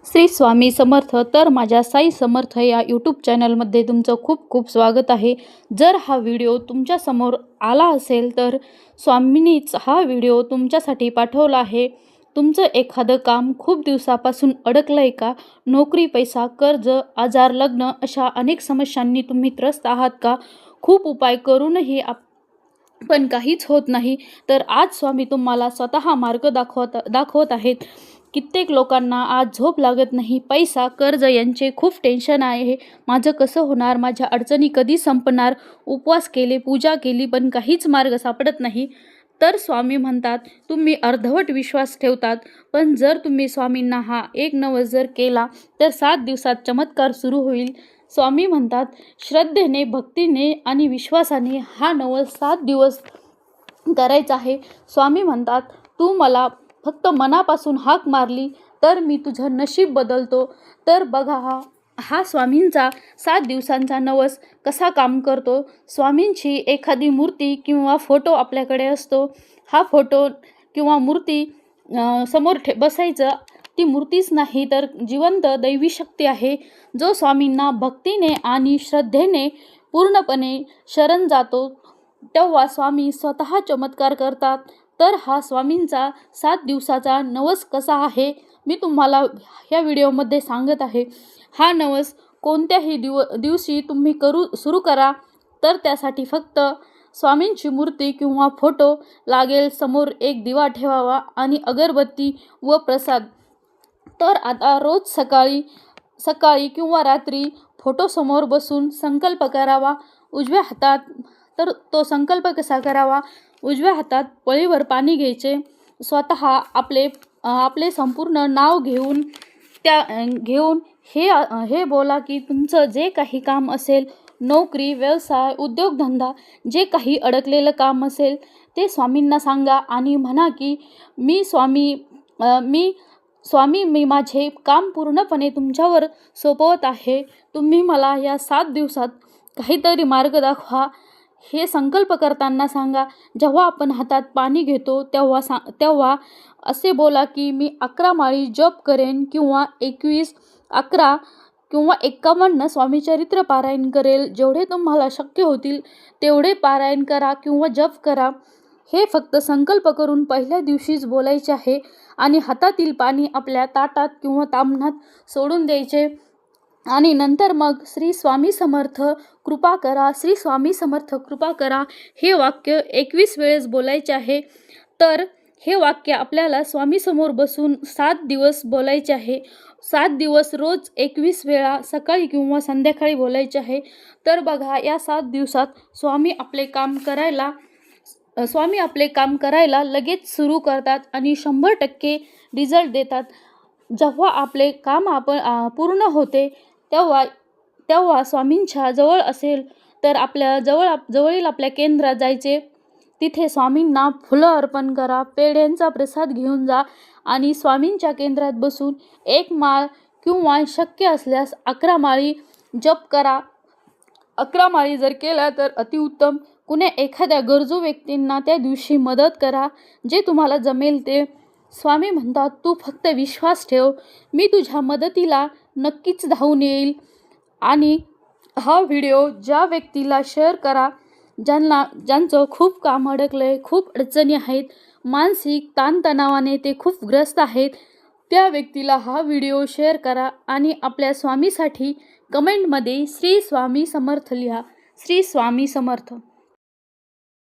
श्री स्वामी समर्थ. तर माझ्या साई समर्थ या यूट्यूब चॅनलमध्ये तुमचं खूप खूप स्वागत आहे. जर हा व्हिडिओ तुमच्यासमोर आला असेल तर स्वामींनीच हा व्हिडिओ तुमच्यासाठी पाठवला आहे. तुमचं एखादं काम खूप दिवसापासून अडकलं आहे का? नोकरी, पैसा, कर्ज, आजार, लग्न अशा अनेक समस्यांनी तुम्ही त्रस्त आहात का? खूप उपाय करूनही पण काहीच होत नाही. तर आज स्वामी तुम्हाला स्वतः मार्ग दाखवत आहेत. कित्येक लोकांना आज झोप लागत नाही, पैसा, कर्ज यांचे खूप टेन्शन आहे. माझं कसं होणार? माझ्या अडचणी कधी संपणार? उपवास केले, पूजा केली, पण काहीच मार्ग सापडत नाही. तर स्वामी म्हणतात, तुम्ही अर्धवट विश्वास ठेवतात, पण जर तुम्ही स्वामींना हा एक नवस जर केला तर 7 दिवसात चमत्कार सुरू होईल. स्वामी म्हणतात, श्रद्धेने, भक्तीने आणि विश्वासाने हा नवस 7 दिवस करायचा आहे. स्वामी म्हणतात, तू मला फक्त मनापासून हाक मारली तर मी तुझं नशीब बदलतो. तर बघा हा स्वामींचा 7 दिवसांचा नवस कसा काम करतो. स्वामींची एखादी मूर्ती किंवा फोटो आपल्याकडे असतो. हा फोटो किंवा मूर्ती समोर बसायचं. ती मूर्तीच नाही तर जिवंत दैवी शक्ती आहे. जो स्वामींना भक्तीने आणि श्रद्धेने पूर्णपणे शरण जातो तेव्हा स्वामी स्वतः चमत्कार करतात. तर हा स्वामींचा 7 दिवसाचा नवस कसा आहे मी तुम्हाला ह्या व्हिडिओमध्ये सांगत आहे. हा नवस कोणत्याही दिवशी तुम्ही सुरू करा. तर त्यासाठी फक्त स्वामींची मूर्ती किंवा फोटो लागेल. समोर एक दिवा ठेवावा आणि अगरबत्ती व प्रसाद. तर आता रोज सकाळी किंवा रात्री फोटोसमोर बसून संकल्प करावा. उजव्या हातात तर तो संकल्प कसा करावा? उजव्या हातात पळीवर पाणी घ्यायचे. स्वतः आपले संपूर्ण नाव घेऊन हे बोला की तुमचं जे काही काम असेल, नोकरी, व्यवसाय, उद्योगधंदा, जे काही अडकलेलं काम असेल ते स्वामींना सांगा आणि म्हणा की मी माझे काम पूर्णपणे तुमच्यावर सोपवत आहे. तुम्ही मला या 7 दिवसात काहीतरी मार्ग दाखवा. हे संकल्प करताना सांगा. जेव्हा आपण हातात पाणी घेतो तेव्हा असे बोला की मी 11 माळी जप करेन किंवा 21, 11 किंवा 51 स्वामीचरित्र पारायण करेल. जेवढे तुम्हाला शक्य होतील तेवढे पारायण करा किंवा जप करा. हे फक्त संकल्प करून पहिल्या दिवशीच बोलायचे आहे आणि हातातील पाणी आपल्या ताटात किंवा ताम्हणात सोडून द्यायचे आणि नंतर मग श्री स्वामी समर्थ कृपा करा, श्री स्वामी समर्थ कृपा करा हे वाक्य 21 वेळेस बोलायचे आहे. तर हे वाक्य आपल्याला स्वामीसमोर बसून 7 दिवस बोलायचे आहे. 7 दिवस रोज 21 वेळा सकाळी किंवा संध्याकाळी बोलायचे आहे. तर बघा या 7 दिवसात स्वामी आपले काम करायला लगेच सुरू करतात आणि 100% रिझल्ट देतात. जेव्हा आपले काम पूर्ण होते तेव्हा स्वामींच्या जवळ असेल तर जवळील आपल्या केंद्रात जायचे. तिथे स्वामींना फुलं अर्पण करा, पेढ्यांचा प्रसाद घेऊन जा आणि स्वामींच्या केंद्रात बसून 1 माळ किंवा शक्य असल्यास 11 माळी जप करा. 11 माळी जर केल्या तर अतिउत्तम. एखाद्या गरजू व्यक्तींना त्या दिवशी मदत करा. जे तुम्हाला जमेल ते. स्वामी म्हणतात, तू फक्त विश्वास ठेव, मी तुझ्या मदतीला नक्कीच धावून येईल. आणि हा व्हिडिओ ज्या व्यक्तीला शेअर करा ज्यांचं खूप काम अडकलंय, खूप अडचणी आहेत, मानसिक ताणतणावाने ते खूप ग्रस्त आहेत, त्या व्यक्तीला हा व्हिडिओ शेअर करा आणि आपल्या स्वामीसाठी कमेंटमध्ये श्री स्वामी समर्थ लिहा. श्री स्वामी समर्थ.